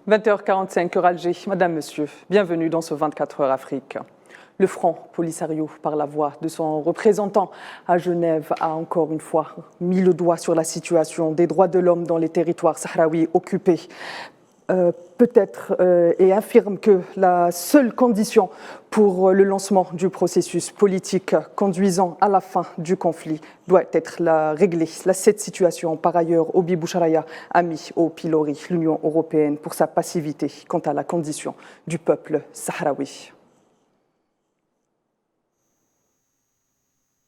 20h45 heure Alger. Madame, Monsieur, bienvenue dans ce 24 heures Afrique. Le Front Polisario, par la voix de son représentant à Genève, a encore une fois mis le doigt sur la situation des droits de l'homme dans les territoires sahraouis occupés. Et affirme que la seule condition pour le lancement du processus politique conduisant à la fin du conflit doit être réglée. Cette situation, par ailleurs, Obi Boucharaya a mis au pilori l'Union européenne pour sa passivité quant à la condition du peuple sahraoui.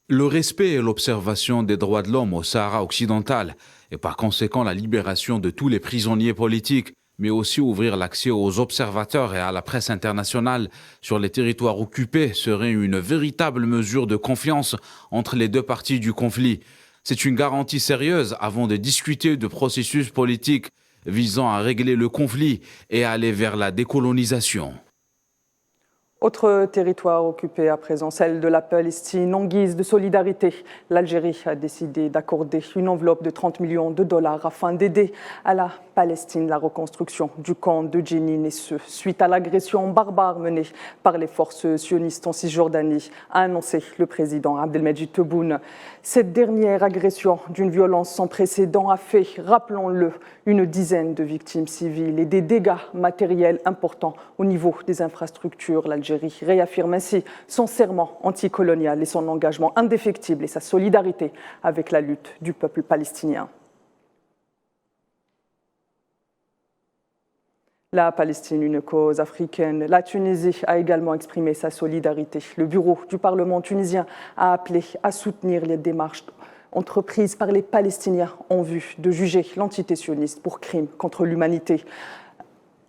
Le respect et l'observation des droits de l'homme au Sahara occidental et par conséquent la libération de tous les prisonniers politiques, mais aussi ouvrir l'accès aux observateurs et à la presse internationale sur les territoires occupés serait une véritable mesure de confiance entre les deux parties du conflit. C'est une garantie sérieuse avant de discuter de processus politiques visant à régler le conflit et à aller vers la décolonisation. Autre territoire occupé à présent, celle de la Palestine. En guise de solidarité, l'Algérie a décidé d'accorder une enveloppe de 30 millions de dollars afin d'aider à la Palestine la reconstruction du camp de Jenin, et ce, suite à l'agression barbare menée par les forces sionistes en Cisjordanie, a annoncé le président Abdelmajid Tebboune. Cette dernière agression d'une violence sans précédent a fait, rappelons-le, une dizaine de victimes civiles et des dégâts matériels importants au niveau des infrastructures. L'Algérie réaffirme ainsi son serment anticolonial et son engagement indéfectible et sa solidarité avec la lutte du peuple palestinien. La Palestine, une cause africaine. La Tunisie a également exprimé sa solidarité. Le bureau du Parlement tunisien a appelé à soutenir les démarches entreprises par les Palestiniens en vue de juger l'entité sioniste pour crime contre l'humanité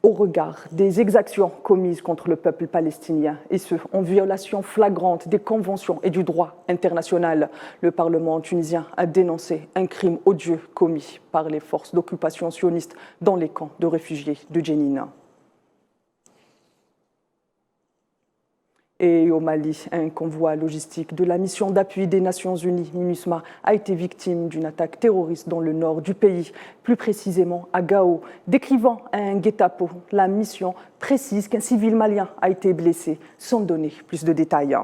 au regard des exactions commises contre le peuple palestinien, et ce, en violation flagrante des conventions et du droit international. Le Parlement tunisien a dénoncé un crime odieux commis par les forces d'occupation sionistes dans les camps de réfugiés de Jenin. Et au Mali, un convoi logistique de la mission d'appui des Nations Unies, MINUSMA, a été victime d'une attaque terroriste dans le nord du pays, plus précisément à Gao. Décrivant un guet-apens, la mission précise qu'un civil malien a été blessé, sans donner plus de détails.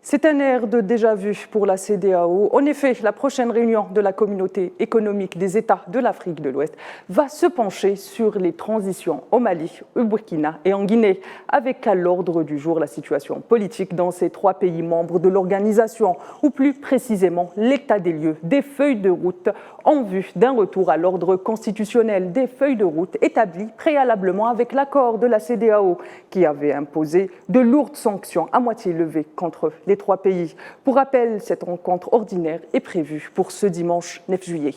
C'est un air de déjà-vu pour la CEDEAO. En effet, la prochaine réunion de la communauté économique des États de l'Afrique de l'Ouest va se pencher sur les transitions au Mali, au Burkina et en Guinée, avec à l'ordre du jour la situation politique dans ces trois pays membres de l'organisation, ou plus précisément l'état des lieux, des feuilles de route en vue d'un retour à l'ordre constitutionnel, des feuilles de route établies préalablement avec l'accord de la CEDEAO qui avait imposé de lourdes sanctions à moitié levées contre les trois pays. Pour rappel, cette rencontre ordinaire est prévue pour ce dimanche 9 juillet.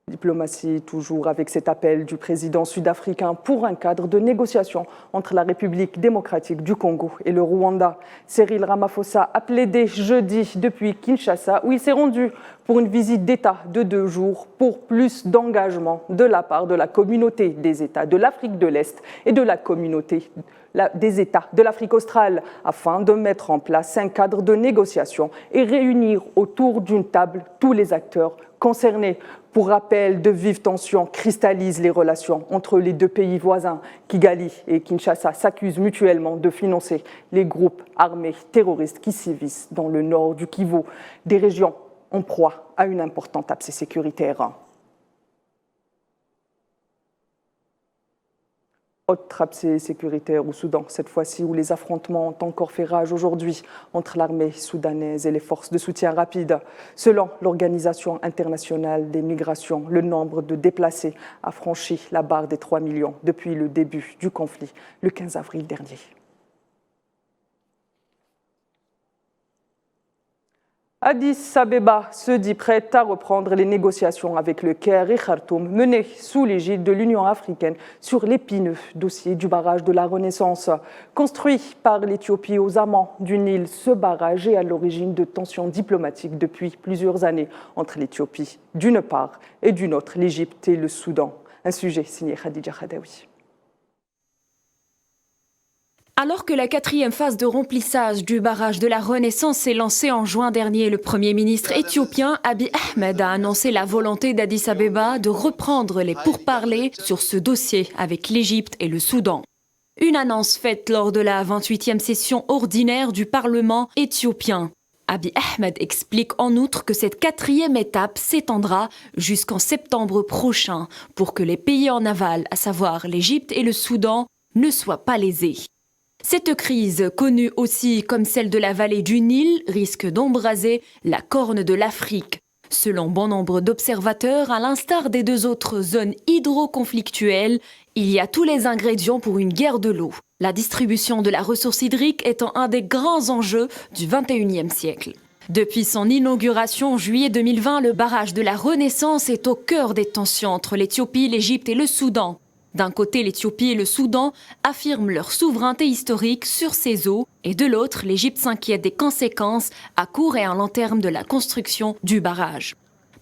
Diplomatie toujours avec cet appel du président sud-africain pour un cadre de négociation entre la République démocratique du Congo et le Rwanda. Cyril Ramaphosa a plaidé jeudi depuis Kinshasa, où il s'est rendu pour une visite d'État de 2 jours pour plus d'engagement de la part de la communauté des États de l'Afrique de l'Est et de la communauté des États de l'Afrique australe, afin de mettre en place un cadre de négociation et réunir autour d'une table tous les acteurs concernés. Pour rappel, de vives tensions cristallisent les relations entre les deux pays voisins. Kigali et Kinshasa s'accusent mutuellement de financer les groupes armés terroristes qui sévissent dans le nord du Kivu, des régions en proie à une importante abcès sécuritaire. Autre abcès sécuritaire au Soudan, cette fois-ci où les affrontements ont encore fait rage aujourd'hui entre l'armée soudanaise et les forces de soutien rapide. Selon l'Organisation internationale des migrations, le nombre de déplacés a franchi la barre des 3 millions depuis le début du conflit, le 15 avril dernier. Addis Abeba se dit prête à reprendre les négociations avec le Caire et Khartoum menées sous l'égide de l'Union africaine sur l'épineux dossier du barrage de la Renaissance. Construit par l'Éthiopie aux amants du Nil, ce barrage est à l'origine de tensions diplomatiques depuis plusieurs années entre l'Éthiopie d'une part et d'une autre l'Égypte et le Soudan. Un sujet signé Khadija Khadaoui. Alors que la 4e phase de remplissage du barrage de la Renaissance s'est lancée en juin dernier, le Premier ministre éthiopien Abiy Ahmed a annoncé la volonté d'Addis Abeba de reprendre les pourparlers sur ce dossier avec l'Égypte et le Soudan. Une annonce faite lors de la 28e session ordinaire du Parlement éthiopien. Abiy Ahmed explique en outre que cette 4e étape s'étendra jusqu'en septembre prochain pour que les pays en aval, à savoir l'Égypte et le Soudan, ne soient pas lésés. Cette crise, connue aussi comme celle de la vallée du Nil, risque d'embraser la Corne de l'Afrique. Selon bon nombre d'observateurs, à l'instar des 2 autres zones hydro-conflictuelles, il y a tous les ingrédients pour une guerre de l'eau. La distribution de la ressource hydrique étant un des grands enjeux du XXIe siècle. Depuis son inauguration en juillet 2020, le barrage de la Renaissance est au cœur des tensions entre l'Éthiopie, l'Égypte et le Soudan. D'un côté, l'Éthiopie et le Soudan affirment leur souveraineté historique sur ces eaux, et de l'autre, l'Égypte s'inquiète des conséquences à court et à long terme de la construction du barrage.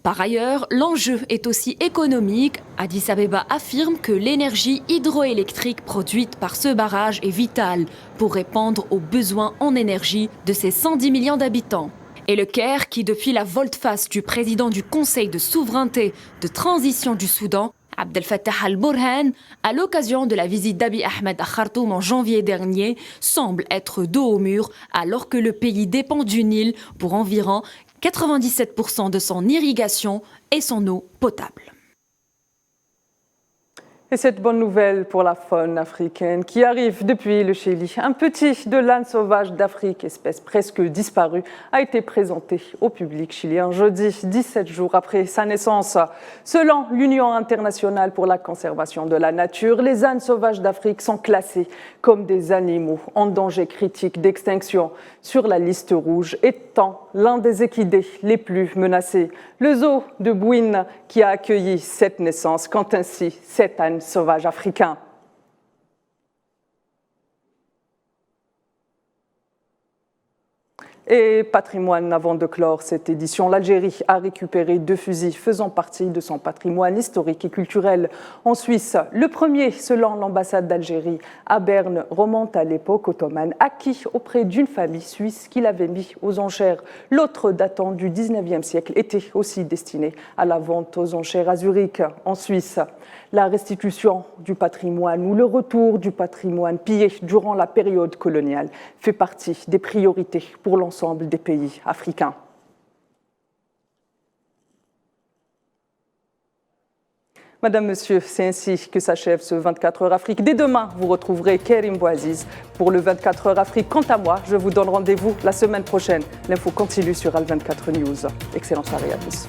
Par ailleurs, l'enjeu est aussi économique. Addis Abeba affirme que l'énergie hydroélectrique produite par ce barrage est vitale pour répondre aux besoins en énergie de ses 110 millions d'habitants. Et le Caire, qui depuis la volte-face du président du Conseil de souveraineté de transition du Soudan, Abdel Fattah al-Burhan, à l'occasion de la visite d'Abiy Ahmed à Khartoum en janvier dernier, semble être dos au mur alors que le pays dépend du Nil pour environ 97% de son irrigation et son eau potable. Et cette bonne nouvelle pour la faune africaine qui arrive depuis le Chili. Un petit de l'âne sauvage d'Afrique, espèce presque disparue, a été présenté au public chilien jeudi, 17 jours après sa naissance. Selon l'Union internationale pour la conservation de la nature, les ânes sauvages d'Afrique sont classés comme des animaux en danger critique d'extinction sur la liste rouge, étant l'un des équidés les plus menacés. Le zoo de Bouine, qui a accueilli cette naissance, compte ainsi 7 ânes sauvages africains. Et patrimoine, avant de clore cette édition, l'Algérie a récupéré 2 fusils faisant partie de son patrimoine historique et culturel en Suisse. Le premier, selon l'ambassade d'Algérie à Berne, remonte à l'époque ottomane, acquis auprès d'une famille suisse qui l'avait mis aux enchères. L'autre, datant du 19e siècle, était aussi destiné à la vente aux enchères à Zurich, en Suisse. La restitution du patrimoine ou le retour du patrimoine pillé durant la période coloniale fait partie des priorités pour l'ensemble des pays africains. Madame, Monsieur, c'est ainsi que s'achève ce 24 heures Afrique. Dès demain, vous retrouverez Kerim Bouaziz pour le 24 heures Afrique. Quant à moi, je vous donne rendez-vous la semaine prochaine. L'info continue sur Al24 News. Excellente soirée à tous.